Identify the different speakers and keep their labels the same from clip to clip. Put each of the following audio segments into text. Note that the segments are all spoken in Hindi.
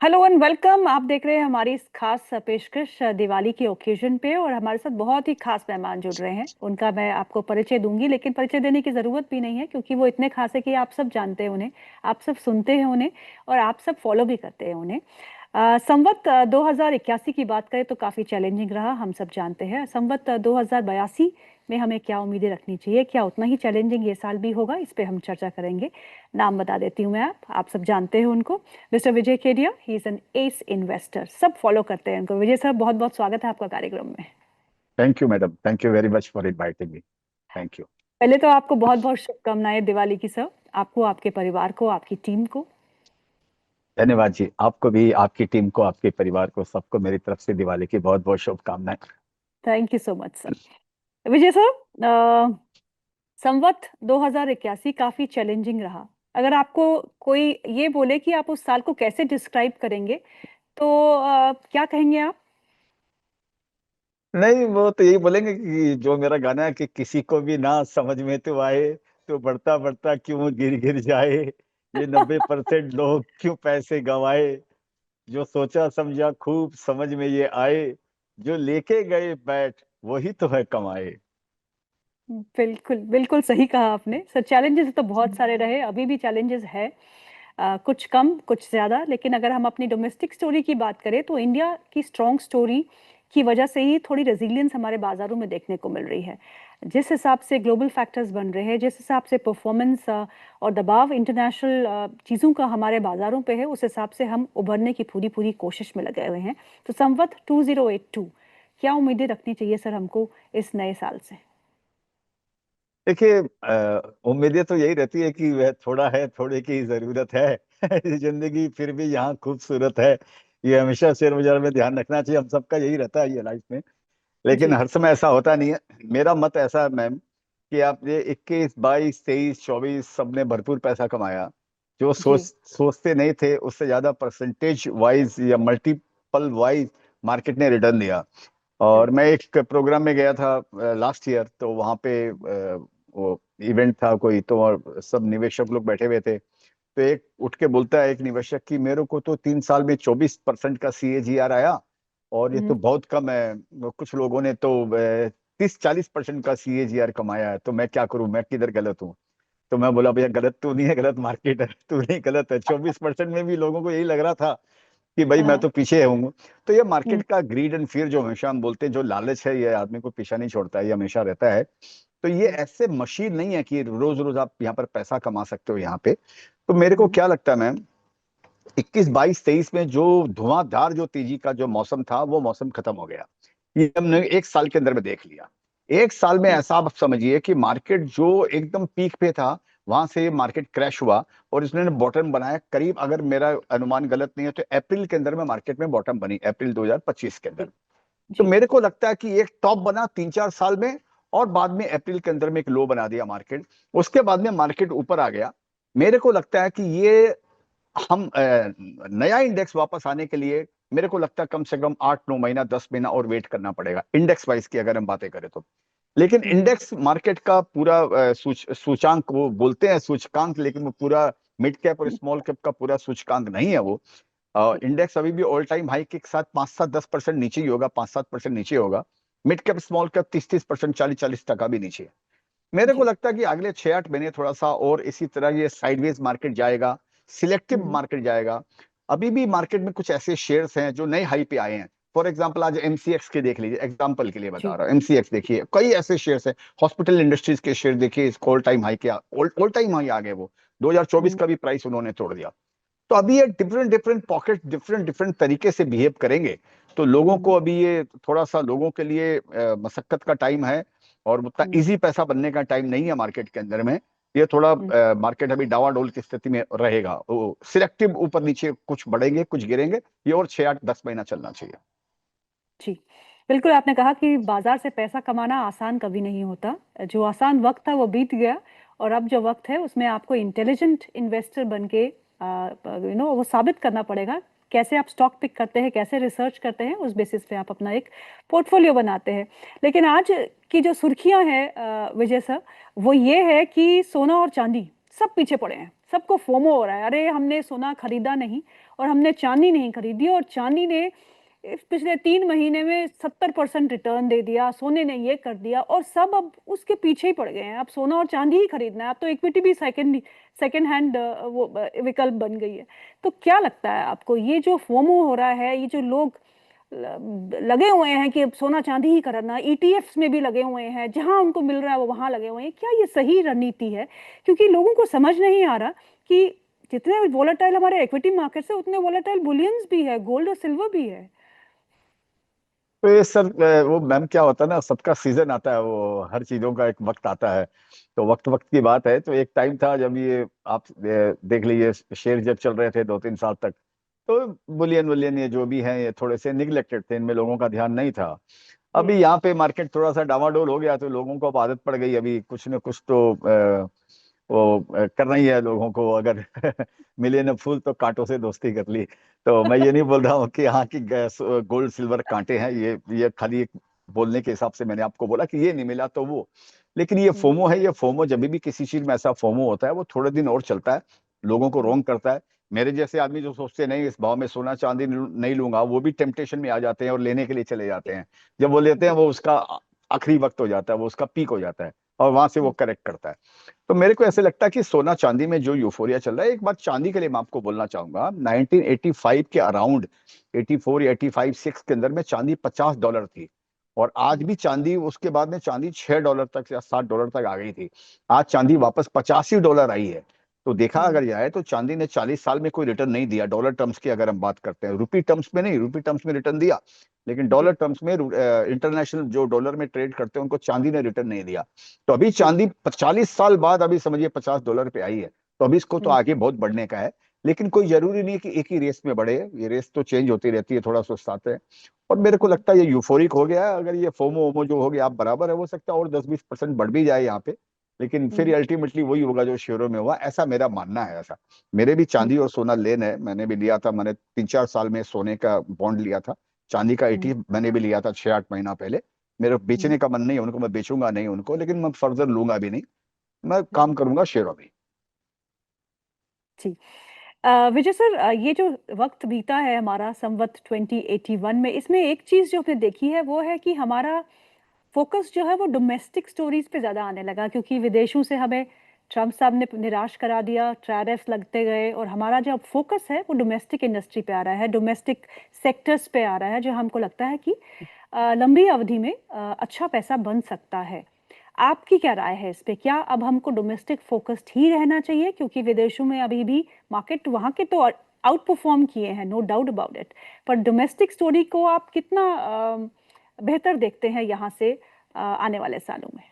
Speaker 1: Hello and welcome. आप देख रहे हैं हमारी इस खास पेशकश दिवाली के ओकेजन पे, और हमारे साथ बहुत ही खास मेहमान जुड़ रहे हैं। उनका मैं आपको परिचय दूंगी, लेकिन परिचय देने की ज़रूरत भी नहीं है क्योंकि वो इतने खास है कि आप सब जानते हैं उन्हें, आप सब सुनते हैं उन्हें, और आप सब फॉलो भी करते हैं उन्हें। संवत 2081 की बात करें तो काफ़ी चैलेंजिंग रहा, हम सब जानते हैं। संवत 2082 में हमें क्या उम्मीदें रखनी चाहिए, क्या उतना ही चैलेंजिंग ये साल भी होगा, इस पे हम चर्चा करेंगे। नाम बता देती हूँ मैं, आप सब जानते हैं उनको। Mister Vijay Kedia, he is an S investor, सब फॉलो करते हैं उनको। विजय सर, बहुत बहुत स्वागत है आपका कार्यक्रम में।
Speaker 2: Thank you madam, thank you very much for inviting me. Thank you.
Speaker 1: पहले तो आपको बहुत बहुत शुभकामनाएं दिवाली की सर, आपको, आपके परिवार को, आपकी टीम को।
Speaker 2: धन्यवाद जी, आपको भी, आपकी टीम को, आपके परिवार को, सबको मेरी तरफ से दिवाली की बहुत बहुत शुभकामनाएं।
Speaker 1: Thank you so much sir. Vijay sir, संवत 2081 काफी चैलेंजिंग रहा। अगर आपको कोई ये बोले कि आप उस साल को कैसे डिस्क्राइब करेंगे, तो क्या कहेंगे आप?
Speaker 2: नहीं, वो तो यही बोलेंगे कि जो मेरा गाना है कि किसी को भी ना समझ में तो आए, तो बढ़ता बढ़ता क्यों गिर गिर जाए, ये 90% लोग क्यों पैसे गंवाए, जो सोचा समझा खूब समझ में ये आए, जो लेके गए बैठ वही तो है कमाए।
Speaker 1: बिल्कुल बिल्कुल सही कहा आपने सर। चैलेंजेस तो बहुत सारे रहे, अभी भी चैलेंजेस है। कुछ कम कुछ ज्यादा, लेकिन अगर हम अपनी डोमेस्टिक स्टोरी की बात करें तो इंडिया की स्ट्रॉन्ग स्टोरी की वजह से ही थोड़ी रेजिलियंस हमारे बाजारों में देखने को मिल रही है। जिस हिसाब से ग्लोबल फैक्टर्स बन रहे हैं, जिस हिसाब से परफॉर्मेंस और दबाव इंटरनेशनल चीज़ों का हमारे बाजारों पे है, उस हिसाब से हम उभरने की पूरी पूरी कोशिश में लगे हुए हैं। तो संवत 2082 क्या उम्मीदें रखनी चाहिए सर हमको इस नए साल से?
Speaker 2: देखिए, उम्मीदें तो यही रहती है कि वह थोड़ा है, थोड़े की जरूरत है। जिंदगी फिर भी यहाँ खूबसूरत है। ये हमेशा शेयर बाजार में ध्यान रखना चाहिए, हम सबका यही रहता है ये लाइफ में। लेकिन
Speaker 1: जी
Speaker 2: हर समय ऐसा होता नहीं है। मेरा मत ऐसा है मैम कि आप ये 21, 22, 23, 24 सबने भरपूर पैसा कमाया। जो
Speaker 1: जी
Speaker 2: सोचते नहीं थे उससे ज्यादा परसेंटेज वाइज या मल्टीपल वाइज मार्केट ने रिटर्न दिया। और मैं
Speaker 1: करेक्ट।
Speaker 2: एक प्रोग्राम में गया था लास्ट ईयर, तो वहां पे वो इवेंट था कोई, तो और सब निवेशक लोग बैठे हुए थे। तो एक उठ के बोलता है, एक निवेशक, कि मेरे को तो 3 साल में 24% का CAGR आया, और ये तो बहुत कम है। कुछ लोगों ने तो 30-40% का CAGR कमाया है, तो मैं क्या करूं, मैं किधर गलत हूँ? तो मैं बोला, भैया गलत तू नहीं है, गलत मार्केट है, तू नहीं गलत है। 24% में भी लोगों को यही लग रहा था कि भाई मैं
Speaker 1: हाँ।
Speaker 2: तो पीछे हूँ। तो ये
Speaker 1: हम्म,
Speaker 2: मार्केट का ग्रीड एंड फियर जो हमेशा हम बोलते हैं, जो लालच है, ये आदमी को पीछा नहीं छोड़ता है, ये हमेशा रहता है। तो ये
Speaker 1: हम्म,
Speaker 2: ऐसे मशीन नहीं है कि रोज रोज आप यहाँ पर पैसा कमा सकते हो यहाँ पे। तो मेरे को
Speaker 1: हम्म,
Speaker 2: क्या लगता है मैम, 21, 22, 23 में जो धुआंधार जो तेजी का जो मौसम था, वो मौसम खत्म हो गया। ये हमने एक साल के अंदर में देख लिया। एक साल में
Speaker 1: हम्म,
Speaker 2: ऐसा आप समझिए कि मार्केट जो एकदम पीक पे था, वहां से मार्केट क्रैश हुआ, और इसने बॉटम बनाया करीब, अगर मेरा अनुमान गलत नहीं है, तो अप्रैल के अंदर में मार्केट में बॉटम बनी, अप्रैल 2025 के
Speaker 1: जी
Speaker 2: अंदर। तो
Speaker 1: जी
Speaker 2: मेरे को लगता है कि एक टॉप बना 3-4 साल में, और बाद में अप्रैल के अंदर में एक लो बना दिया मार्केट। उसके बाद में मार्केट ऊपर आ गया। मेरे को लगता है कि ये हम नया इंडेक्स वापस आने के लिए, मेरे को लगता है कम से कम 8-9 महीना, 10 महीना और वेट करना पड़ेगा, इंडेक्स वाइज की अगर हम बातें करें तो। लेकिन
Speaker 1: हम्म,
Speaker 2: इंडेक्स मार्केट का पूरा सूचांक, वो बोलते हैं सूचकांक, लेकिन वो पूरा मिड कैप और स्मॉल कैप का पूरा सूचकांक नहीं है वो। इंडेक्स अभी भी ऑल टाइम हाई के साथ 5-7-10% नीचे ही होगा, 5-7% नीचे होगा। मिड कैप स्मॉल कैप 30-30%, 40-40% भी नीचे है। मेरे को
Speaker 1: जी
Speaker 2: लगता है कि अगले 6-8 महीने थोड़ा सा और इसी तरह ये साइडवेज मार्केट जाएगा, सिलेक्टिव
Speaker 1: हम्म,
Speaker 2: मार्केट जाएगा। अभी भी मार्केट में कुछ ऐसे शेयर्स हैं जो नए हाई पे आए हैं। फॉर एग्जांपल आज MCX के देख लीजिए, एग्जांपल के लिए बता
Speaker 1: जी
Speaker 2: रहा हूँ, MCX देखिए, कई ऐसे शेयर्स हैं। हॉस्पिटल इंडस्ट्रीज के शेयर देखिए, ऑल टाइम हाई के, ऑल टाइम हाई आ गए वो। 2024
Speaker 1: हम्म,
Speaker 2: का भी प्राइस उन्होंने तोड़ दिया। तो अभी ये different different pocket different different तरीके से बिहेव करेंगे। तो लोगों को
Speaker 1: हम्म,
Speaker 2: अभी ये थोड़ा सा, लोगों के लिए मशक्कत का टाइम है, और उतना
Speaker 1: हम्म,
Speaker 2: इजी पैसा बनने का टाइम नहीं है मार्केट के अंदर में। ये थोड़ा
Speaker 1: हम्म,
Speaker 2: मार्केट अभी डावाडोल की स्थिति में रहेगा, वो सिलेक्टिव ऊपर नीचे, कुछ बढ़ेंगे कुछ गिरेंगे। ये और 6-8-10 महीना चलना चाहिए।
Speaker 1: जी बिल्कुल। आपने कहा कि बाजार से पैसा कमाना आसान कभी नहीं होता। जो आसान वक्त था वो बीत गया, और अब जो वक्त है उसमें आपको इंटेलिजेंट इन्वेस्टर बन के वो साबित करना पड़ेगा। कैसे आप स्टॉक पिक करते हैं, कैसे रिसर्च करते हैं, उस बेसिस पे आप अपना एक पोर्टफोलियो बनाते हैं। लेकिन आज की जो सुर्खियां हैं विजय सर, वो ये है कि सोना और चांदी सब पीछे पड़े हैं, सबको फोमो हो रहा है, अरे हमने सोना खरीदा नहीं। और हमने चांदी नहीं खरीदी, और चांदी ने इस पिछले 3 महीने में 70% रिटर्न दे दिया, सोने ने ये कर दिया, और सब अब उसके पीछे ही पड़ गए हैं। अब सोना और चांदी ही खरीदना है, अब तो इक्विटी भी सेकंड सेकंड हैंड वो विकल्प बन गई है। तो क्या लगता है आपको, ये जो फोमो हो रहा है, ये जो लोग लगे हुए हैं कि अब सोना चांदी ही करना, ईटीएफ्स में भी लगे हुए हैं, जहां उनको मिल रहा है वो वहां लगे हुए हैं, क्या ये सही रणनीति है? क्योंकि लोगों को समझ नहीं आ रहा कि जितने वोलेटाइल हमारे इक्विटी मार्केट्स है, उतने वोलेटाइल बुलियंस भी है, गोल्ड और सिल्वर भी है।
Speaker 2: तो ये सर वो मैम क्या होता है ना, सबका सीजन आता है, वो हर चीजों का एक वक्त आता है। तो वक्त वक्त की बात है। तो एक टाइम था जब ये आप देख लीजिए, शेयर जब चल रहे थे 2-3 साल तक, तो बुलियन वुलियन ये जो भी हैं ये थोड़े से निगलेक्टेड थे, इनमें लोगों का ध्यान नहीं था। अभी यहाँ पे मार्केट थोड़ा सा डामाडोल हो गया, तो लोगों को अब आदत पड़ गई, अभी कुछ न कुछ तो करना ही है लोगों को। अगर मिले न फूल तो कांटों से दोस्ती कर ली। तो मैं ये नहीं बोल रहा हूँ कि यहाँ की गोल्ड सिल्वर कांटे हैं, ये खाली एक बोलने के हिसाब से मैंने आपको बोला कि ये नहीं मिला तो वो। लेकिन ये फोमो है, ये फोमो जब भी किसी चीज में ऐसा फोमो होता है वो थोड़े दिन और चलता है, लोगों को रोंग करता है। मेरे जैसे आदमी जो सोचते नहीं इस भाव में सोना चांदी नहीं लूंगा, वो भी टेम्पटेशन में आ जाते हैं और लेने के लिए चले जाते हैं। जब वो लेते हैं वो उसका आखिरी वक्त हो जाता है, वो उसका पीक हो जाता है, और वहां से वो करेक्ट करता है। तो मेरे को ऐसे लगता है कि सोना चांदी में जो यूफोरिया चल रहा है, एक बात चांदी के लिए मैं आपको बोलना चाहूंगा, 1985 के अराउंड, 84 या 85 6 के अंदर में चांदी $50 थी। और आज भी चांदी, उसके बाद में चांदी $6 तक या $7 तक आ गई थी। आज चांदी वापस $85 आई है। तो देखा अगर जाए तो चांदी ने 40 साल में कोई रिटर्न नहीं दिया, डॉलर टर्म्स की अगर हम बात करते हैं, रुपी टर्म्स में नहीं, रुपी टर्म्स में रिटर्न दिया, लेकिन डॉलर
Speaker 1: जी।
Speaker 2: टर्म्स में इंटरनेशनल जो डॉलर में ट्रेड करते हैं उनको चांदी ने रिटर्न नहीं दिया। तो अभी चांदी 40 साल बाद अभी समझिए $50 पे आई है। तो अभी इसको तो आगे बहुत बढ़ने का है। लेकिन कोई जरूरी नहीं कि एक ही रेस में बढ़े, ये रेस तो चेंज होती रहती है, थोड़ा सुस्ताते हैं। और मेरे को लगता है ये यूफोरिक हो गया है। अगर ये फोमो वोमो जो हो गया, आप बराबर है, हो सकता है और 10-20% बढ़ भी जाए यहाँ पे, लेकिन फिर अल्टीमेटली वही होगा जो शेयरों में हुआ, ऐसा मेरा मानना है। ऐसा मेरे भी चांदी और सोना लेन है, मैंने भी लिया था, मैंने 3-4 साल में सोने का बॉन्ड लिया था। चांदी का ETF मैंने भी लिया था 6-8 महीना पहले। मेरे बेचने का मन नहीं है उनको, मैं बेचूंगा नहीं उनको, लेकिन मैं फर्दर लूंगा भी नहीं, मैं काम करूंगा शेयरों में।
Speaker 1: जी। विजय सर, ये जो वक्त बीता है हमारा संवत 2081 में, इसमें एक चीज जो हमने देखी है वो है कि हमारा फोकस जो है वो डोमेस्टिक स्टोरीज पे ज्यादा आने लगा, क्योंकि विदेशों से हमें ट्रम्प साहब ने निराश करा दिया, टैरिफ्स लगते गए, और हमारा जो फोकस है वो डोमेस्टिक इंडस्ट्री पे आ रहा है, डोमेस्टिक सेक्टर्स पे आ रहा है, जो हमको लगता है कि लंबी अवधि में अच्छा पैसा बन सकता है। आपकी क्या राय है इस पे? क्या अब हमको डोमेस्टिक फोकस्ड ही रहना चाहिए, क्योंकि विदेशों में अभी भी मार्केट वहां के तो आउट परफॉर्म किए हैं, नो डाउट अबाउट इट, पर डोमेस्टिक स्टोरी को आप कितना बेहतर देखते हैं यहाँ से आने वाले सालों में?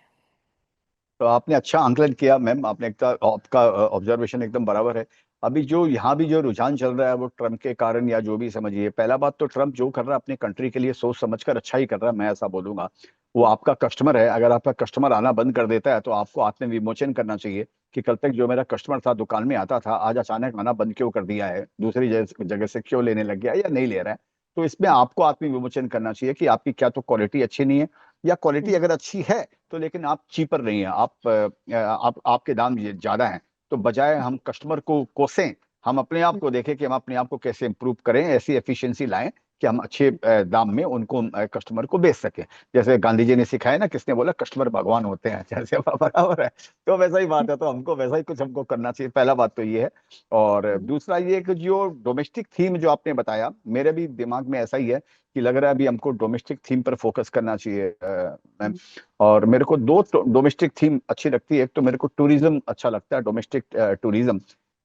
Speaker 2: तो आपने अच्छा आंकलन किया मैम, आपने आपका ऑब्जर्वेशन एकदम बराबर है। अभी जो यहाँ भी जो रुझान चल रहा है वो ट्रम्प के कारण, या जो भी समझिए, पहला बात तो ट्रम्प जो कर रहा है अपने कंट्री के लिए सोच समझकर अच्छा ही कर रहा है, मैं ऐसा बोलूंगा। वो आपका कस्टमर है, अगर आपका कस्टमर आना बंद कर देता है तो आपको आत्मविमोचन करना चाहिए कि कल तक जो मेरा कस्टमर था, दुकान में आता था, आज अचानक आना बंद क्यों कर दिया है, दूसरी जगह से क्यों लेने लग गया या नहीं ले रहा है। तो इसमें आपको आत्मविमोचन करना चाहिए कि आपकी क्या तो क्वालिटी अच्छी नहीं है, या क्वालिटी अगर अच्छी है तो लेकिन आप चीपर नहीं है, आप आपके दाम ज्यादा हैं। तो बजाय हम कस्टमर को कोसें, हम अपने आप को देखें कि हम अपने आप को कैसे इंप्रूव करें, ऐसी एफिशिएंसी लाएं कि हम अच्छे दाम में उनको कस्टमर को बेच सकें। जैसे गांधी जी ने सिखाया ना, किसने बोला कस्टमर भगवान होते हैं, जैसे बराबर है। तो वैसा ही बात है, तो हमको वैसा ही कुछ हमको करना चाहिए, पहला बात तो ये है। और दूसरा ये कि जो डोमेस्टिक थीम जो आपने बताया, मेरे भी दिमाग में ऐसा ही है कि लग रहा है अभी हमको डोमेस्टिक थीम पर फोकस करना चाहिए मैम। और मेरे को दो डोमेस्टिक थीम अच्छी लगती है। एक तो मेरे को टूरिज्म अच्छा लगता है, डोमेस्टिक टूरिज्म,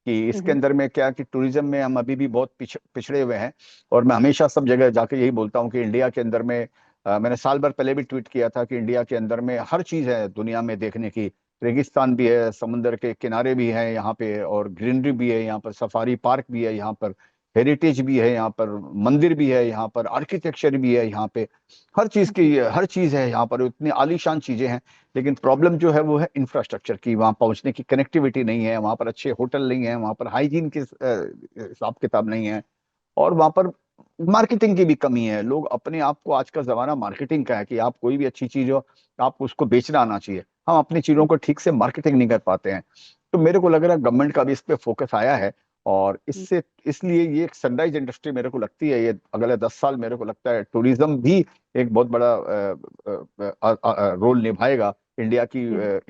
Speaker 2: कि इसके अंदर में क्या कि टूरिज्म में हम अभी भी बहुत पिछड़े हुए हैं। और मैं हमेशा सब जगह जाके यही बोलता हूँ कि इंडिया के अंदर में मैंने साल भर पहले भी ट्वीट किया था कि इंडिया के अंदर में हर चीज है दुनिया में देखने की। रेगिस्तान भी है, समुंदर के किनारे भी है यहाँ पे, और ग्रीनरी भी है यहाँ पर, सफारी पार्क भी है यहाँ पर, हेरिटेज भी है यहाँ पर, मंदिर भी है यहाँ पर, आर्किटेक्चर भी है यहाँ पे, हर चीज है यहाँ पर, इतनी आलीशान चीजें हैं। लेकिन प्रॉब्लम जो है वो है इंफ्रास्ट्रक्चर की, वहां पहुंचने की कनेक्टिविटी नहीं है, वहां पर अच्छे होटल नहीं है, वहां पर हाइजीन के हिसाब किताब नहीं है, और वहां पर मार्केटिंग की भी कमी है। लोग अपने आप को, आज का जमाना मार्केटिंग का है कि आप कोई भी अच्छी चीज हो आप उसको बेचना आना चाहिए, हम अपनी चीजों को ठीक से मार्केटिंग नहीं कर पाते हैं। तो मेरे को लग रहा है गवर्नमेंट का भी इस पे फोकस आया है, और इससे इसलिए ये एक सनराइज इंडस्ट्री मेरे को लगती है, ये अगले 10 साल मेरे को लगता है टूरिज्म भी एक बहुत बड़ा रोल निभाएगा इंडिया की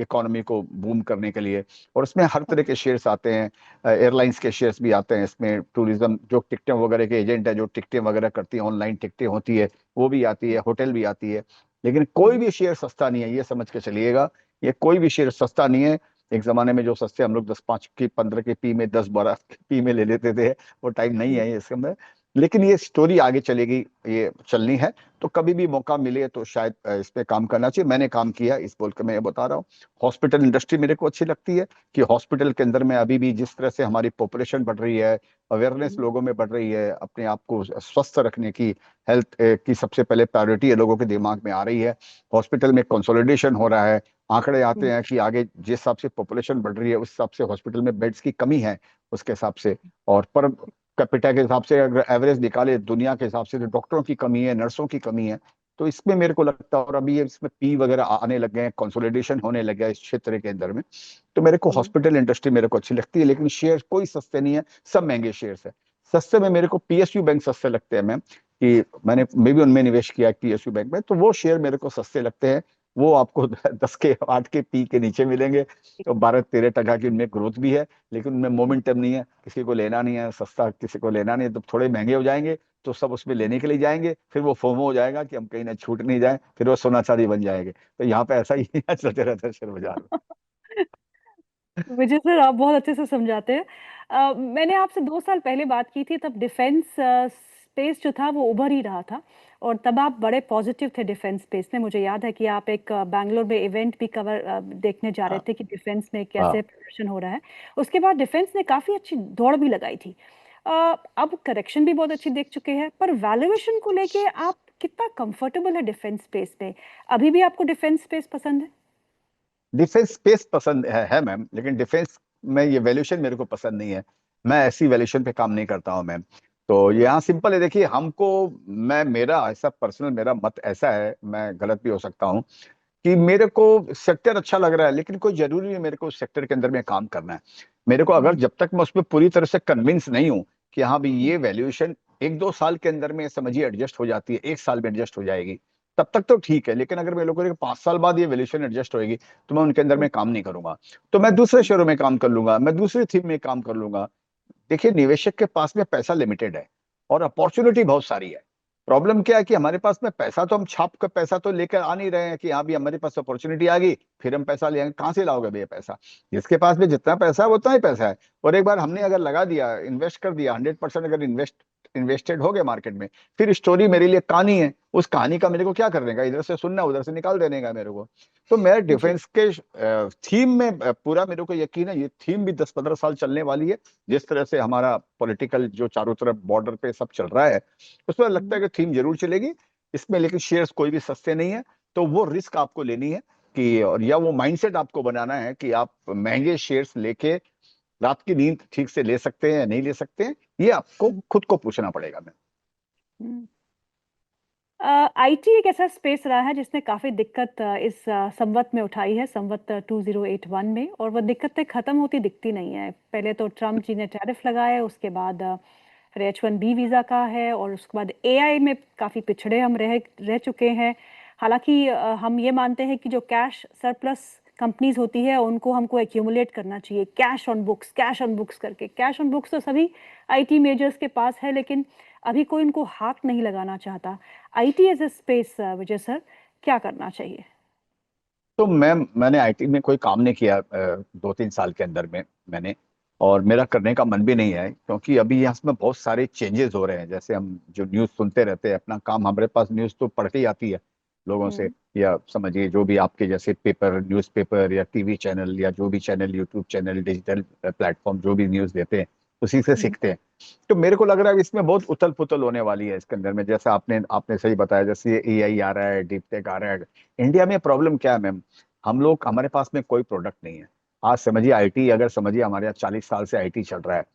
Speaker 2: इकोनॉमी को बूम करने के लिए। और इसमें हर तरह के शेयर्स आते हैं, एयरलाइंस के शेयर्स भी आते हैं इसमें, टूरिज्म जो टिकटें वगैरह के एजेंट है जो टिकटें वगैरह करती हैं, ऑनलाइन टिकटें होती है वो भी आती है, होटल भी आती है। लेकिन कोई भी शेयर सस्ता नहीं है, ये समझ के चलिएगा। ये कोई भी शेयर सस्ता नहीं है। एक जमाने में जो सस्ते हम लोग 10 5 की 15 के पी में 10 12 के पी में ले लेते थे, वो टाइम नहीं है ये इस समय। लेकिन ये स्टोरी आगे चलेगी, ये चलनी है। तो कभी भी मौका मिले तो शायद इस पे काम करना चाहिए। मैंने काम किया इस बोल के मैं ये बता रहा हूँ। हॉस्पिटल इंडस्ट्री मेरे को अच्छी लगती है कि हॉस्पिटल के अंदर में अभी भी जिस तरह से हमारी पॉपुलेशन बढ़ रही है, अवेयरनेस लोगों में बढ़ रही है, अपने आप को स्वस्थ रखने की, हेल्थ की सबसे पहले प्रायोरिटी है लोगों के दिमाग में आ रही है। हॉस्पिटल में कंसोलिडेशन हो रहा है। आंकड़े आते हैं कि आगे जिस हिसाब से पॉपुलेशन बढ़ रही है उस हिसाब से हॉस्पिटल में बेड्स की कमी है उसके हिसाब से। और पर कैपिटा के हिसाब से अगर एवरेज निकाले दुनिया के हिसाब से तो डॉक्टरों की कमी है, नर्सों की कमी है। तो इसमें मेरे को लगता है, और अभी ये इसमें पी वगैरह आने लग गए हैं, कंसोलिडेशन होने लग गया है इस क्षेत्र के अंदर में। तो मेरे को हॉस्पिटल इंडस्ट्री मेरे को अच्छी लगती है। लेकिन शेयर कोई सस्ते नहीं है, सब महंगे शेयर्स है। सस्ते में मेरे को पीएसयू बैंक सस्ते लगते हैं मैम, कि मैं भी उनमें निवेश किया पीएसयू बैंक में, तो वो शेयर मेरे को सस्ते लगते हैं। वो आपको 10 के 8 के पी के नीचे मिलेंगे। तो 12 13 टका की उनमें ग्रोथ भी है, लेकिन उनमें मोमेंटम नहीं है, किसी को लेना नहीं है, सस्ता किसी को लेना नहीं है। तो थोड़े महंगे हो जाएंगे तो सब उसमें लेने के लिए जाएंगे, फिर वो फोमो हो जाएगा कि हम कहीं ना छूट नहीं जाए, फिर वो सोना चांदी बन जाएंगे। तो यहाँ पे ऐसा ही चलते रहता है शेयर बाजार में।
Speaker 1: विजय सर, आप बहुत अच्छे से समझाते हैं। मैंने आपसे 2 साल पहले बात की थी, तब डिफेंस स्पेस जो था वो उभर ही रहा था, और तब आप बड़े पॉजिटिव थे डिफेंस स्पेस में। मुझे याद है कि आप एक बैंगलोर में इवेंट भी कवर देखने जा रहे
Speaker 2: हाँ
Speaker 1: थे कि डिफेंस में कैसे
Speaker 2: हाँ।
Speaker 1: प्रदर्शन हो रहा है। उसके बाद डिफेंस ने काफी अच्छी दौड़ भी लगाई थी। अब करेक्शन भी बहुत अच्छी देख चुके हैं, पर वैल्यूएशन को लेके आप कितना कंफर्टेबल है डिफेंस स्पेस में? अभी भी आपको डिफेंस स्पेस पसंद है?
Speaker 2: डिफेंस स्पेस पसंद है मैम, लेकिन डिफेंस में ये वैल्यूएशन मेरे को पसंद नहीं है। मैं ऐसी वैल्यूएशन पे काम नहीं करता हूँ मैम। तो यहाँ सिंपल है, देखिए हमको, मैं मेरा ऐसा पर्सनल मेरा मत ऐसा है, मैं गलत भी हो सकता हूँ, कि मेरे को सेक्टर अच्छा लग रहा है लेकिन कोई जरूरी नहीं मेरे को उस सेक्टर के अंदर में काम करना है। मेरे को अगर जब तक मैं उसमें पूरी तरह से कन्विंस नहीं हूँ कि हाँ भाई ये वैल्यूएशन 1 2 साल के अंदर में समझिए एडजस्ट हो जाती है, 1 साल में एडजस्ट हो जाएगी, तब तक तो ठीक है। लेकिन अगर मेरे को 5 साल बाद ये वैल्यूएशन एडजस्ट होएगी तो मैं उनके अंदर में काम नहीं करूंगा। तो मैं दूसरे शेयरों में काम कर लूंगा, मैं दूसरी थीम में काम कर लूंगा। देखिए निवेशक के पास में पैसा लिमिटेड है और अपॉर्चुनिटी बहुत सारी है। प्रॉब्लम क्या है कि हमारे पास में पैसा तो हम छाप कर पैसा तो लेकर आ नहीं रहे हैं कि हाँ भी हमारे पास अपॉर्चुनिटी आ गई फिर हम पैसा ले आएंगे। कहाँ से लाओगे भैया पैसा? जिसके पास में जितना पैसा है उतना ही पैसा है। और एक बार हमने अगर लगा दिया, इन्वेस्ट कर दिया, 100% अगर इन्वेस्टेड हो गए मार्केट में, फिर स्टोरी मेरे लिए कहानी है। उस कहानी का मेरे को क्या करने का, इधर से सुनना उधर से निकाल देने का मेरे को। तो मैं
Speaker 1: जी।
Speaker 2: डिफेंस के थीम में पूरा मेरे को यकीन है, ये थीम भी 10 15 साल चलने वाली है। जिस तरह से हमारा पॉलिटिकल जो चारों तरफ बॉर्डर पे सब चल रहा है, उसमें लगता है कि थीम जरूर चलेगी इसमें। लेकिन शेयर्स कोई भी सस्ते नहीं है। तो वो रिस्क आपको लेनी है कि, और या वो माइंडसेट आपको बनाना है कि आप महंगे शेयर्स लेके रात की नींद ठीक से ले सकते हैं या नहीं ले सकते हैं, ये आपको खुद को पूछना पड़ेगा।
Speaker 1: आईटी एक ऐसा स्पेस रहा है जिसने काफी दिक्कत इस संवत में उठाई है, संवत 2081 में, और वो दिक्कतें खत्म होती दिखती नहीं है। पहले तो ट्रम्प जी ने टैरिफ लगाए, उसके बाद फिर H1B वीजा का है, और उसके बाद एआई में काफी पिछड़े हम रह रह चुके हैं। हालांकि हम ये मानते हैं कि जो कैश सरप्लस कंपनीज होती है उनको हमको एक्यूमुलेट करना चाहिए, cash on books, cash on books करके। कैश ऑन बुक्स तो सभी आईटी मेजर्स के पास है, लेकिन अभी कोई इनको हाथ नहीं लगाना चाहता। IT as a space, Vijay sir, क्या करना चाहिए?
Speaker 2: तो मैंने आईटी में कोई काम नहीं किया 2 3 साल के अंदर में मैंने, और मेरा करने का मन भी नहीं है, क्योंकि अभी यहाँ में बहुत सारे चेंजेस हो रहे हैं। जैसे हम जो न्यूज़ सुनते रहते हैं, अपना काम हमारे पास न्यूज़ तो पढ़ के ही आती है लोगों से,
Speaker 1: हम्म।
Speaker 2: या समझिए जो भी आपके जैसे पेपर, न्यूज़पेपर या टीवी चैनल या जो भी channel, YouTube channel, digital platform जो भी न्यूज़ देते हैं उसी से
Speaker 1: हम्म।
Speaker 2: सीखते हैं। तो मेरे को लग रहा है इसमें बहुत उथल पुथल होने वाली है इसके अंदर में। जैसा आपने आपने सही बताया, जैसे ये एआई आ रहा है, डीप टेक आ रहा है। इंडिया में प्रॉब्लम क्या है मैम, हम लोग, हमारे पास में कोई प्रोडक्ट नहीं है। आज समझिए आईटी, अगर समझिए हमारे यहाँ 40 साल से आईटी चल रहा है,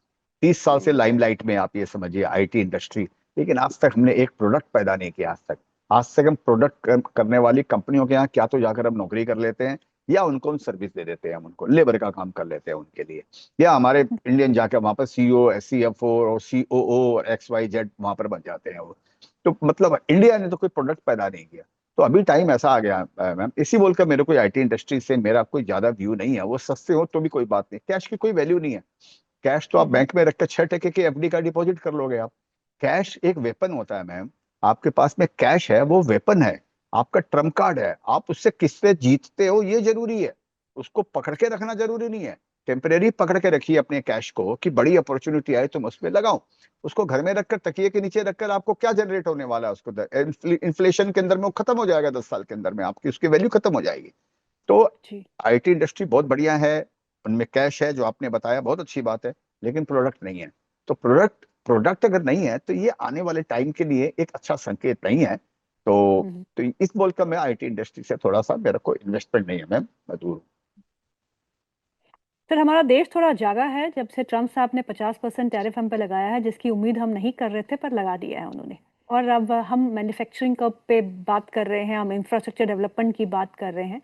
Speaker 2: 30 साल से
Speaker 1: हम्म।
Speaker 2: लाइमलाइट में आप ये समझिए आईटी इंडस्ट्री, लेकिन आज तक हमने एक प्रोडक्ट पैदा नहीं किया आज तक। आज से हम प्रोडक्ट करने वाली कंपनियों के यहाँ क्या तो जाकर हम नौकरी कर लेते हैं, या उनको हम सर्विस दे देते हैं, हम उनको लेबर का काम कर लेते हैं उनके लिए, या हमारे इंडियन जाकर वहां पर सीईओ, सीएफओ और सीओओ और XYZ वहां पर बन जाते हैं वो। तो मतलब इंडिया ने तो कोई प्रोडक्ट पैदा नहीं किया। तो अभी टाइम ऐसा आ गया मैम, इसी बोलकर मेरे को आईटी इंडस्ट्री से मेरा कोई ज्यादा व्यू नहीं है। वो सस्ते हो तो भी कोई बात नहीं, कैश की कोई वैल्यू नहीं है। कैश तो आप बैंक में रख कर 6 टके की एफडी का डिपॉजिट कर लोगे आप। कैश एक वेपन होता है मैम। आपके पास में कैश है, वो वेपन है, आपका ट्रम्प कार्ड है। आप उससे किससे जीतते हो ये जरूरी है, उसको पकड़ के रखना जरूरी नहीं है। टेम्परेरी पकड़ के रखिए अपने कैश को कि बड़ी अपॉर्चुनिटी आए तो मैं उसमें लगाऊं। उसको घर में रखकर, तकिए के नीचे रखकर आपको क्या जनरेट होने वाला है? उसको इन्फ्लेशन के अंदर में वो खत्म हो जाएगा, 10 साल के अंदर में आपकी उसकी वैल्यू खत्म हो जाएगी। तो
Speaker 1: जी।
Speaker 2: आईटी इंडस्ट्री बहुत बढ़िया है, उनमें कैश है जो आपने बताया, बहुत अच्छी बात है, लेकिन प्रोडक्ट नहीं है। तो प्रोडक्ट प्रोडक्ट अगर नहीं है तो ये आने वाले टाइम के लिए एक अच्छा संकेत नहीं है। तो इस बोल कर मैं आईटी इंडस्ट्री से थोड़ा सा, मेरे को इन्वेस्टमेंट नहीं है मैम, मैं दूर हूँ।
Speaker 1: सर, हमारा देश थोड़ा जागा है जब से ट्रम्प साहब ने 50% टैरिफ हम पे लगाया है, जिसकी उम्मीद हम नहीं कर रहे थे, पर लगा दिया है उन्होंने। और अब हम मैन्युफैक्चरिंग का पे बात कर रहे हैं, हम इंफ्रास्ट्रक्चर डेवलपमेंट की बात कर रहे हैं,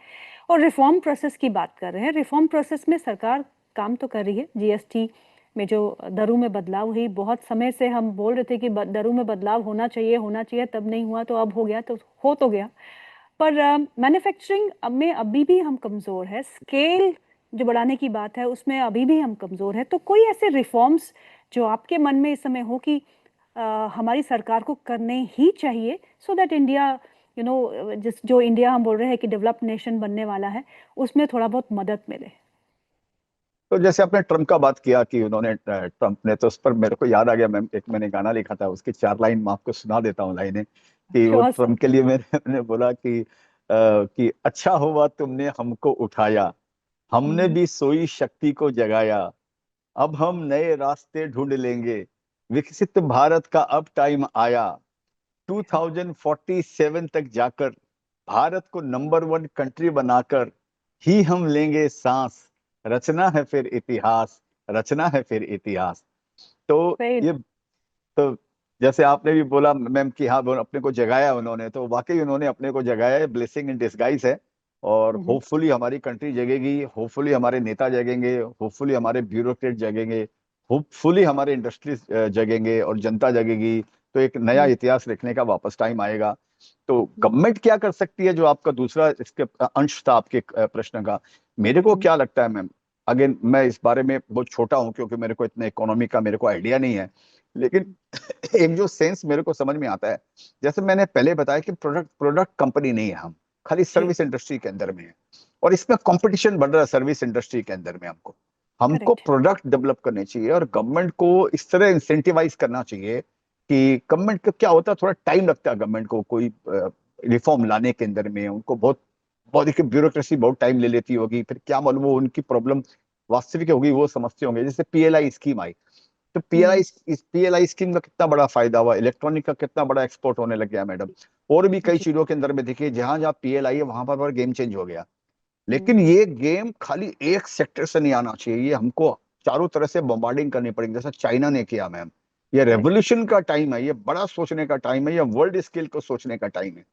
Speaker 1: और रिफॉर्म प्रोसेस की बात कर रहे हैं। रिफॉर्म प्रोसेस में सरकार काम तो कर रही है। जीएसटी में जो दरों में बदलाव हुई, बहुत समय से हम बोल रहे थे कि दरों में बदलाव होना चाहिए, तब नहीं हुआ, तो अब हो गया, तो हो तो गया। पर मैन्युफैक्चरिंग में अभी भी हम कमज़ोर है। स्केल जो बढ़ाने की बात है, उसमें अभी भी हम कमज़ोर है। तो कोई ऐसे रिफॉर्म्स जो आपके मन में इस समय हो कि हमारी सरकार को करने ही चाहिए, सो दैट इंडिया, जिस जो इंडिया हम बोल रहे हैं कि डेवलप्ड नेशन बनने वाला है, उसमें थोड़ा बहुत मदद मिले।
Speaker 2: तो जैसे आपने ट्रम्प का बात किया कि उन्होंने ट्रम्प ने, तो उस पर मेरे को याद आ गया मैम, एक मैंने गाना लिखा था, उसकी 4 लाइन मैं आपको सुना देता हूँ लाइनें। कि वो
Speaker 1: श्योर सर।
Speaker 2: ट्रम्प के लिए मैंने बोला कि अच्छा हुआ तुमने हमको उठाया, हमने भी सोई शक्ति को जगाया, अब हम नए रास्ते ढूंढ लेंगे, विकसित भारत का अब टाइम आया, 2047 तक जाकर भारत को नंबर 1 कंट्री बनाकर ही हम लेंगे सांस, रचना है फिर इतिहास, रचना है फिर इतिहास। तो
Speaker 1: सही।
Speaker 2: ये, तो जैसे आपने भी बोला मैम कि हाँ वो अपने को जगाया उन्होंने, तो वाकई उन्होंने अपने को जगाया है, ब्लेसिंग इन डिस्गाइज है। और होपफुली हमारी कंट्री जगेगी, होपफुली हमारे नेता जगेंगे, होपफुली हमारे ब्यूरोक्रेट जगेंगे, होपफुली हमारे इंडस्ट्रीज जगेंगे और जनता जगेगी। तो एक नया इतिहास लिखने का वापस टाइम आएगा। तो गवर्नमेंट क्या कर सकती है, जो आपका दूसरा इसके अंश था आपके प्रश्न का। मेरे को क्या लगता है मैम, अगेन मैं इस बारे में बहुत छोटा हूं क्योंकि मेरे को इतना इकोनॉमी का मेरे को आइडिया नहीं है, लेकिन एक जो सेंस मेरे को समझ में आता है, जैसे मैंने पहले बताया कि प्रोडक्ट प्रोडक्ट कंपनी नहीं है हम, खाली
Speaker 1: जी।
Speaker 2: सर्विस इंडस्ट्री के अंदर में है। और इसमें कंपटीशन बढ़ रहा है सर्विस इंडस्ट्री के अंदर में। हमको हमको
Speaker 1: करेक्ट।
Speaker 2: प्रोडक्ट डेवलप करने चाहिए, और गवर्नमेंट को इस तरह इंसेंटिवाइज करना चाहिए कि गवर्नमेंट का क्या होता है, थोड़ा टाइम लगता है गवर्नमेंट को कोई रिफॉर्म लाने के अंदर में। उनको बहुत बहुत देखिए ब्यूरोक्रेसी बहुत टाइम ले लेती होगी, फिर क्या मालूम वो उनकी प्रॉब्लम वास्तविक होगी वो समझते होंगे। जैसे पीएलआई स्कीम आई, तो पीएलआई स्कीम का कितना बड़ा फायदा हुआ, इलेक्ट्रॉनिक का कितना बड़ा एक्सपोर्ट होने लग गया मैडम। और भी कई
Speaker 1: जी।
Speaker 2: चीजों के अंदर में देखिए, जहां जहां पीएलआई है वहां पर गेम चेंज हो गया।
Speaker 1: हम्म।
Speaker 2: लेकिन ये गेम खाली एक सेक्टर से नहीं आना चाहिए, ये हमको चारों तरह से बॉम्बार्डिंग करनी पड़ेगी, जैसा चाइना ने किया मैम। ये
Speaker 1: करेक्ट।
Speaker 2: रेवोल्यूशन का टाइम है, ये बड़ा सोचने का टाइम है, ये वर्ल्ड स्केल को सोचने का टाइम है।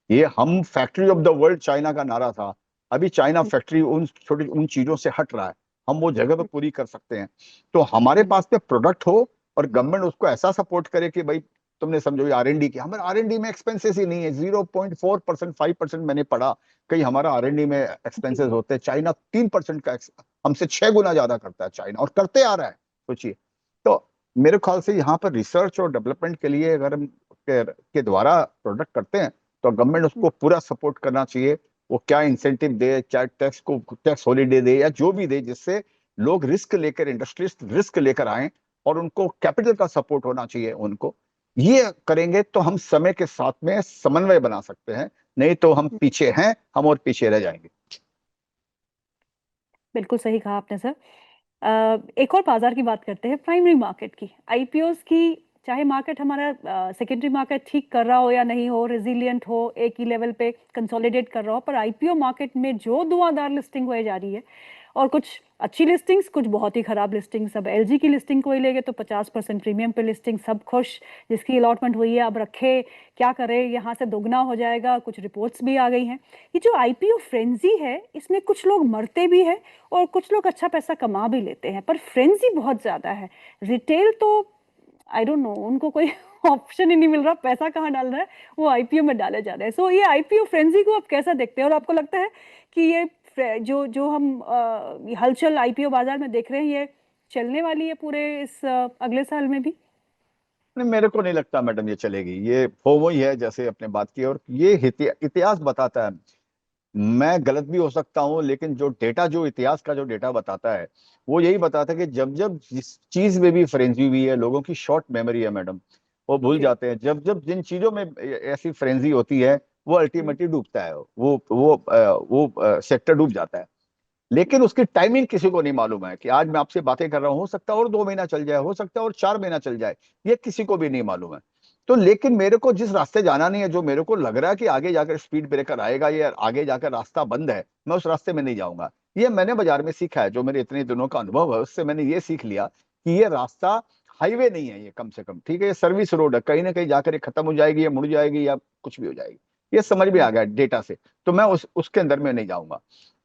Speaker 2: ये हम factory of the world China का नारा था, अभी चाइना फैक्ट्री उन छोटी उन चीजों से हट रहा है। हम वो जगह पे पूरी कर सकते हैं। तो हमारे पास में प्रोडक्ट हो और गवर्नमेंट उसको ऐसा सपोर्ट करे कि भाई, तुमने समझो आरएनडी की, हमारे आरएनडी में एक्सपेंसेस ही नहीं है, 0.4%, 5% मैंने पढ़ा कहीं हमारा आरएनडी में
Speaker 1: जी।
Speaker 2: एक्सपेंसेस होते हैं। चाइना 3% का हमसे 6 गुना ज्यादा करता है चाइना, और करते आ रहा है, सोचिए। तो मेरे ख्याल से यहाँ पर रिसर्च और डेवलपमेंट के लिए अगर हम के द्वारा प्रोडक्ट करते हैं, तो गवर्नमेंट उसको पूरा सपोर्ट करना चाहिए। वो क्या इंसेंटिव दे, चाहे टैक्स को टैक्स हॉलीडे दे या जो भी दे, जिससे लोग रिस्क लेकर, इंडस्ट्रीज रिस्क लेकर आए, और उनको कैपिटल का सपोर्ट होना चाहिए उनको। ये करेंगे तो हम समय के साथ में समन्वय बना सकते हैं, नहीं तो हम पीछे हैं, हम और पीछे रह जाएंगे।
Speaker 1: बिल्कुल सही कहा आपने सर। एक और बाजार की बात करते हैं, प्राइमरी मार्केट की, आईपीओस की। चाहे मार्केट हमारा सेकेंडरी मार्केट ठीक कर रहा हो या नहीं हो, रेजिलियंट हो, एक ही लेवल पे कंसोलिडेट कर रहा हो, पर आईपीओ मार्केट में जो धुआंधार लिस्टिंग हुए जा रही है, और कुछ अच्छी लिस्टिंग्स, कुछ बहुत ही खराब लिस्टिंग्स। अब एलजी की लिस्टिंग कोई लेंगे तो 50% प्रीमियम पे लिस्टिंग, सब खुश, जिसकी अलॉटमेंट हुई है अब रखे, क्या करे, यहाँ से दोगुना हो जाएगा, कुछ रिपोर्ट्स भी आ गई हैं। ये जो आईपीओ फ्रेंजी है, इसमें कुछ लोग मरते भी हैं और कुछ लोग अच्छा पैसा कमा भी लेते हैं, पर फ्रेंजी बहुत ज्यादा है। रिटेल तो आई डोंट नो, उनको कोई ऑप्शन ही नहीं मिल रहा, पैसा कहाँ डालना है, वो आईपीओ में डाले जा रहे हैं। सो ये आईपीओ फ्रेंजी को आप कैसा देखते हैं, और आपको लगता है कि ये जो जो हम ये हलचल आईपीओ बाजार में देख रहे हैं, ये चलने वाली है पूरे इस अगले साल में भी?
Speaker 2: नहीं, मेरे को नहीं लगता मैडम ये चलेगी। ये फोमो ही है जैसे आपने बात की, और ये इतिहास बताता है। मैं गलत भी हो सकता हूँ, लेकिन जो डेटा, जो इतिहास का जो डेटा बताता है, वो यही बताता है कि जब जब जिस चीज में भी फ्रेंजी हुई है, लोगों की शॉर्ट मेमोरी है मैडम, वो भूल
Speaker 1: जी।
Speaker 2: जाते हैं। जब जब जिन चीजों में ऐसी फ्रेंजी होती है, वो
Speaker 1: हम्म।
Speaker 2: अल्टीमेटली डूबता है, वो सेक्टर डूब जाता है। लेकिन उसकी टाइमिंग किसी को नहीं मालूम है कि आज मैं आपसे बातें कर रहा हूं, हो सकता है और 2 महीना चल जाए, हो सकता है और 4 महीना चल जाए, ये किसी को भी नहीं मालूम है। तो लेकिन मेरे को जिस रास्ते जाना नहीं है, जो मेरे को लग रहा है कि आगे जाकर स्पीड ब्रेकर आएगा, या आगे जाकर रास्ता बंद है, मैं उस रास्ते में नहीं जाऊंगा। ये मैंने बाजार में सीखा है, जो मेरे इतने दिनों का अनुभव है उससे मैंने ये सीख लिया कि ये रास्ता हाईवे नहीं है, ये कम से कम ठीक है, ये सर्विस रोड है, कहीं ना कहीं जाकर ये खत्म हो जाएगी, या मुड़ जाएगी, या कुछ भी हो जाएगी। ये समझ में आ
Speaker 1: हम्म।
Speaker 2: गया डेटा से। तो मैं उसके अंदर में नहीं जाऊंगा।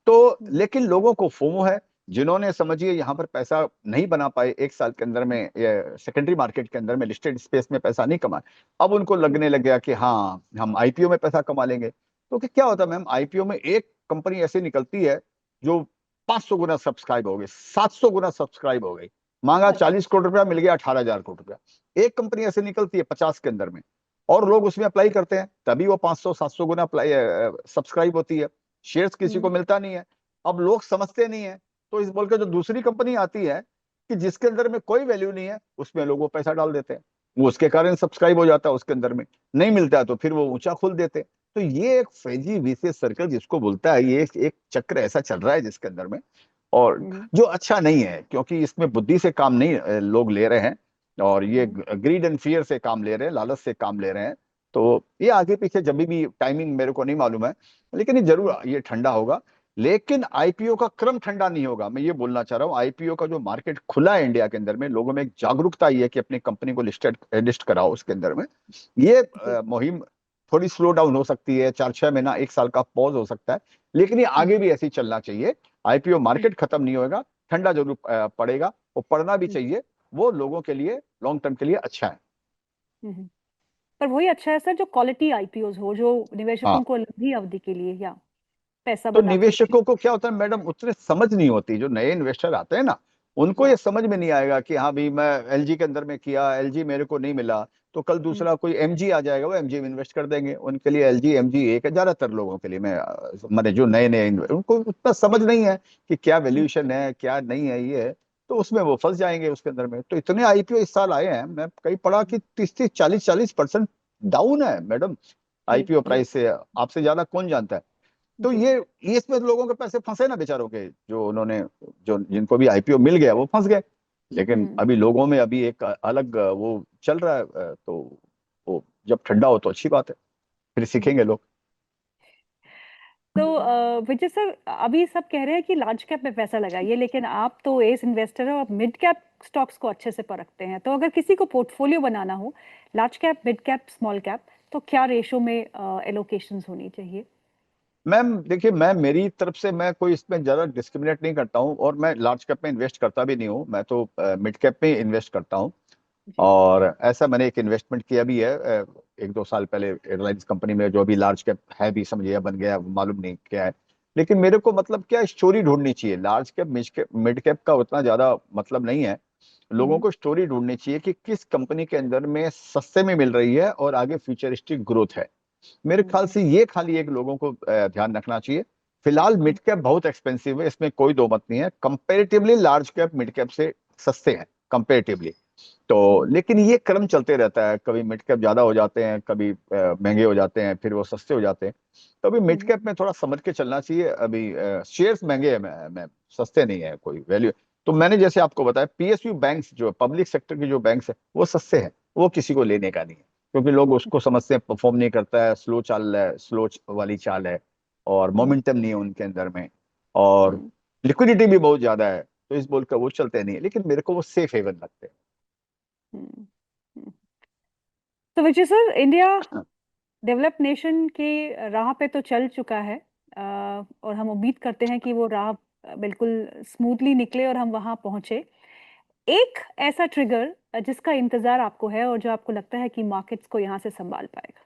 Speaker 2: तो लेकिन लोगों को फोमो है, जिन्होंने समझिए यहाँ पर पैसा नहीं बना पाए 1 साल के अंदर में, सेकेंडरी मार्केट के अंदर में, लिस्टेड स्पेस में पैसा नहीं कमाए, अब उनको लगने लग गया कि हाँ हम आईपीओ में पैसा कमा लेंगे। तो क्या होता है मैम, आईपीओ में एक कंपनी ऐसी निकलती है जो 500 गुना सब्सक्राइब हो गई, 700 गुना सब्सक्राइब हो गई, मांगा
Speaker 1: अच्छा।
Speaker 2: 40 करोड़ रुपया, मिल गया 18,000 करोड़ रुपया। एक कंपनी ऐसे निकलती है 50 के अंदर में, और लोग उसमें अप्लाई करते हैं, तभी वो 500 700 गुना अप्लाई सब्सक्राइब होती है। शेयर्स किसी को
Speaker 1: हम्म।
Speaker 2: मिलता नहीं है। अब लोग समझते नहीं है, तो इस बोल के जो दूसरी कंपनी आती है कि जिसके अंदर में कोई वैल्यू नहीं है, उसमें लोग वो पैसा डाल देते हैं, वो उसके कारण सब्सक्राइब हो जाता है, उसके अंदर में नहीं मिलता है तो फिर वो ऊंचा खोल देते हैं। तो ये एक फ्रेजी विशेष सर्कल जिसको बोलता है, ये एक चक्र ऐसा चल रहा है जिसके अंदर में, और
Speaker 1: हम्म।
Speaker 2: जो अच्छा नहीं है, क्योंकि इसमें बुद्धि से काम नहीं लोग ले रहे हैं, और ये
Speaker 1: हम्म।
Speaker 2: ग्रीड एंड फियर से काम ले रहे हैं, लालच से काम ले रहे हैं। तो ये आगे पीछे जब भी टाइमिंग मेरे को नहीं मालूम है, लेकिन ये जरूर ये ठंडा होगा। लेकिन आईपीओ का क्रम ठंडा नहीं होगा, मैं ये बोलना चाह रहा हूँ। आईपीओ का जो मार्केट खुला है इंडिया के अंदर में, लोगों में एक जागरूकता आई है कि अपनी कंपनी को लिस्ट कराओ उसके अंदर में। ये
Speaker 1: जी।
Speaker 2: मुहिम थोड़ी स्लो डाउन हो सकती है, 4 6 महीना 1 साल का पॉज हो सकता है, लेकिन ये
Speaker 1: हम्म।
Speaker 2: आगे भी ऐसे ही चलना चाहिए। आईपीओ
Speaker 1: हम्म।
Speaker 2: मार्केट खत्म नहीं होगा, ठंडा जरूर पड़ेगा, और पड़ना भी
Speaker 1: हम्म।
Speaker 2: चाहिए। वो लोगों के लिए लॉन्ग टर्म के लिए अच्छा है।
Speaker 1: हम्म। पर वही अच्छा है सर, जो क्वालिटी आईपीओज हो, जो निवेशकों
Speaker 2: हाँ,
Speaker 1: को लंबी अवधि के लिए या पैसा
Speaker 2: तो
Speaker 1: बना के
Speaker 2: निवेशकों को क्या होता है मैडम, उतने समझ नहीं होती, जो नए इन्वेस्टर आते हैं ना, उनको ये
Speaker 1: हाँ।
Speaker 2: समझ में नहीं आएगा कि हाँ भाई मैं एलजी के अंदर में किया, एलजी मेरे को नहीं मिला, तो कल
Speaker 1: हम्म।
Speaker 2: दूसरा कोई एमजी आ जाएगा, वो एमजी में इन्वेस्ट कर देंगे। उनके लिए एलजी एमजी एक है, ज्यादातर लोगों के लिए, मैं मैंने जो नए नए उनको उतना समझ नहीं है कि क्या
Speaker 1: हम्म।
Speaker 2: वैल्यूएशन है क्या नहीं है, ये है। तो उसमें वो फंस जाएंगे उसके अंदर में। तो इतने आईपीओ इस साल आए हैं, मैं कहीं पढ़ा कि 30 30 40 40% डाउन है मैडम
Speaker 1: जी।
Speaker 2: आईपीओ
Speaker 1: जी।
Speaker 2: प्राइस से। आपसे ज्यादा कौन जानता है। तो
Speaker 1: जी।
Speaker 2: ये इसमें लोगों के पैसे फंसे ना बेचारों के, जो उन्होंने, जो जिनको भी आईपीओ मिल गया वो फंस गए। लेकिन
Speaker 1: हम्म।
Speaker 2: अभी लोगों में अभी एक अलग वो चल रहा है, तो वो जब ठंडा हो तो अच्छी बात है, फिर
Speaker 1: हम्म।
Speaker 2: सीखेंगे लोग।
Speaker 1: तो विजय सर, अभी सब कह रहे हैं कि लार्ज कैप में पैसा लगाइए, लेकिन आप तो एस इन्वेस्टर हो, आप मिड कैप स्टॉक्स को अच्छे से परखते हैं। तो अगर किसी को पोर्टफोलियो बनाना हो, large cap, mid cap, small cap, तो क्या रेशो में एलोकेशंस होनी चाहिए?
Speaker 2: मैम देखिए, मैं मेरी तरफ से मैं कोई इसमें ज्यादा डिस्क्रिमिनेट नहीं करता हूँ, और मैं लार्ज कैप में इन्वेस्ट करता भी नहीं हूँ, मैं तो मिड कैप में इन्वेस्ट करता हूँ।
Speaker 1: जी।
Speaker 2: और ऐसा मैंने एक इन्वेस्टमेंट किया भी है 1 2 साल पहले, एयरलाइंस कंपनी में, जो अभी लार्ज कैप है भी समझिए या बन गया, मालूम नहीं क्या है। लेकिन मेरे को मतलब क्या, स्टोरी ढूंढनी चाहिए। लार्ज कैप मिड कैप का उतना ज्यादा मतलब नहीं है। लोगों
Speaker 1: हम्म।
Speaker 2: को स्टोरी ढूंढनी चाहिए कि किस कंपनी के अंदर में सस्ते में मिल रही है और आगे फ्यूचरिस्टिक ग्रोथ है। मेरे ख्याल
Speaker 1: हम्म।
Speaker 2: से ये खाली एक लोगों को ध्यान रखना चाहिए। फिलहाल मिड कैप बहुत एक्सपेंसिव है, इसमें कोई दो मत नहीं है। Comparatively large cap mid cap से सस्ते हैं कंपेरेटिवली। तो
Speaker 1: हम्म।
Speaker 2: लेकिन ये क्रम चलते रहता है, कभी मिड कैप ज्यादा हो जाते हैं, कभी महंगे हो जाते हैं, फिर वो सस्ते हो जाते हैं। तो अभी मिड
Speaker 1: हम्म।
Speaker 2: कैप में थोड़ा समझ के चलना चाहिए। अभी शेयर्स महंगे हैं, मैं सस्ते नहीं है कोई वैल्यू। तो मैंने जैसे आपको बताया, पीएसयू बैंक्स जो पब्लिक सेक्टर के जो बैंक्स है वो सस्ते हैं। वो किसी को लेने का नहीं है, क्योंकि लोग उसको समझते हैं परफॉर्म नहीं करता है, स्लो चाल रहा है, स्लो वाली चाल है, और
Speaker 1: हम्म,
Speaker 2: मोमेंटम नहीं है उनके अंदर में, और
Speaker 1: हम्म,
Speaker 2: लिक्विडिटी भी बहुत ज्यादा है, तो इस बोल कर वो चलते नहीं है, लेकिन मेरे को वो सेफ हेवन लगते
Speaker 1: हम्म, हम्म। तो विजय सर, इंडिया
Speaker 2: हैं।
Speaker 1: डेवलप नेशन के राह पे तो चल चुका है, और हम उम्मीद करते हैं कि वो राह बिल्कुल स्मूथली निकले और हम वहां पहुंचे। एक ऐसा ट्रिगर जिसका इंतजार आपको है और जो आपको लगता है कि मार्केट्स को यहाँ से संभाल पाएगा।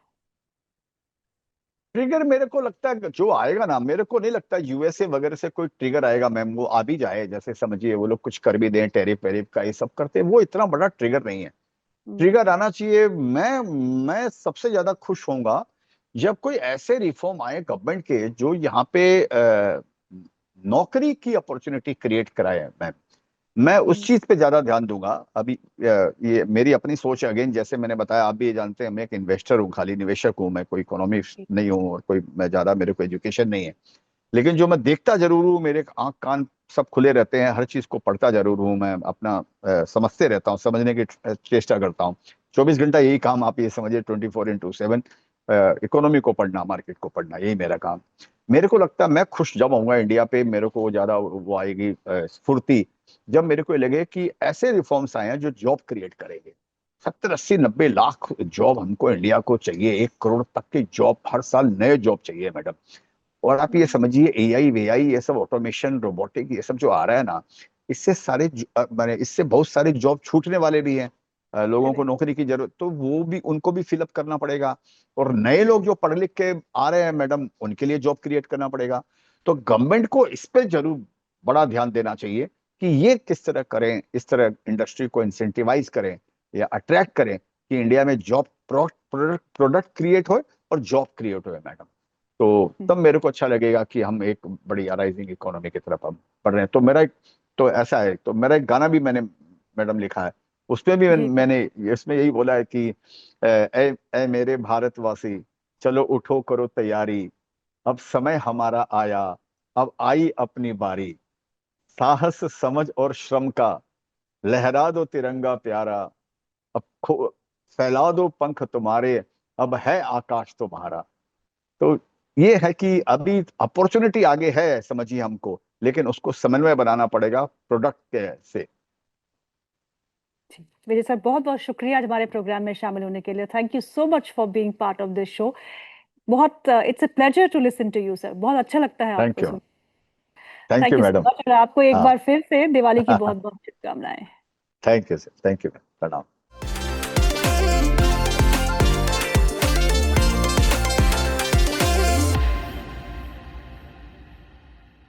Speaker 2: ट्रिगर मेरे को लगता है जो आएगा ना, मेरे को नहीं लगता यूएसए वगैरह से कोई ट्रिगर आएगा मैम, वो आ भी जाए, जैसे समझिए वो लोग कुछ कर भी दें, टैरिफ वैरिफ का ये सब करते हैं, वो इतना बड़ा ट्रिगर नहीं है।
Speaker 1: हम्म,
Speaker 2: ट्रिगर आना चाहिए। मैं सबसे ज्यादा खुश होऊंगा जब कोई ऐसे रिफॉर्म आए गवर्नमेंट के जो यहाँ पे नौकरी की अपॉर्चुनिटी क्रिएट कराए मैम। मैं उस
Speaker 1: हम्म,
Speaker 2: चीज पे ज्यादा ध्यान दूंगा अभी। ये मेरी अपनी सोच है, अगेन जैसे मैंने बताया, आप भी ये जानते हैं, मैं एक इन्वेस्टर हूँ, खाली निवेशक हूँ, मैं कोई इकोनॉमिक्स
Speaker 1: जी,
Speaker 2: नहीं हूँ, और कोई मैं ज्यादा मेरे को एजुकेशन नहीं है। लेकिन जो मैं देखता जरूर हूँ, मेरे आंख कान सब खुले रहते हैं, हर चीज को पढ़ता जरूर हूँ मैं, अपना समझते रहता हूँ, समझने की चेष्टा करता हूँ। 24 घंटा यही काम, आप ये समझिए 24/7 इकोनॉमी को पढ़ना, मार्केट को पढ़ना, यही मेरा काम। मेरे को लगता है मैं खुश जब आऊंगा इंडिया पे, मेरे को ज्यादा वो आएगी स्फूर्ति, जब मेरे को ये लगे कि ऐसे रिफॉर्म्स आए हैं जो जॉब क्रिएट करेंगे। 70 80 90 लाख जॉब हमको इंडिया को चाहिए, 1 करोड़ तक की जॉब हर साल, नए जॉब चाहिए मैडम। और आप ये
Speaker 1: हम्म,
Speaker 2: समझिए एआई वेआई ये सब ऑटोमेशन रोबोटिक ये सब जो आ रहा है ना, इससे माने इससे बहुत सारे जॉब छूटने वाले भी हैं। लोगों को
Speaker 1: करेक्ट,
Speaker 2: नौकरी की जरूरत, तो वो भी उनको भी फिलअप करना पड़ेगा। और नए लोग जो पढ़ लिख के आ रहे हैं मैडम, उनके लिए जॉब क्रिएट करना पड़ेगा। तो गवर्नमेंट को इस पे जरूर बड़ा ध्यान देना चाहिए कि ये किस तरह करें, इस तरह इंडस्ट्री को इंसेंटिवाइज करें या अट्रैक्ट करें कि इंडिया में जॉब प्रोडक्ट प्रोडक्ट क्रिएट हो और जॉब क्रिएट हो मैडम। तो
Speaker 1: हम्म,
Speaker 2: तब मेरे को अच्छा लगेगा कि हम एक बड़ी राइजिंग इकोनॉमी की तरफ हम बढ़ रहे हैं। तो मेरा एक, तो ऐसा है, तो मेरा एक गाना भी मैंने मैडम लिखा है, उसमें भी
Speaker 1: जी, जी,
Speaker 2: मैंने इसमें यही बोला है कि ए, ए मेरे भारतवासी, चलो उठो करो तैयारी, अब समय हमारा आया, अब आई अपनी बारी, साहस समझ और श्रम का लहरा दो तिरंगा प्यारा, अब फैला दो पंख तुम्हारे, अब है आकाश तुम्हारा। तो ये है कि अभी अपॉर्चुनिटी आगे है समझिए हमको, लेकिन उसको समन्वय बनाना पड़ेगा प्रोडक्ट के से।
Speaker 1: जी। विजय सर, बहुत बहुत शुक्रिया आज हमारे प्रोग्राम में शामिल होने के लिए। Thank you so much for being part of this show. बहुत it's a pleasure to listen to you sir, बहुत अच्छा लगता है
Speaker 2: थैंक
Speaker 1: आपको
Speaker 2: यू।
Speaker 1: सुन।
Speaker 2: Thank
Speaker 1: thank
Speaker 2: you
Speaker 1: you so
Speaker 2: madam.
Speaker 1: Much, और आपको एक
Speaker 2: हाँ।
Speaker 1: बार फिर से दिवाली की बहुत बहुत शुभकामनाएं।
Speaker 2: Thank you sir, thank you, प्रणाम।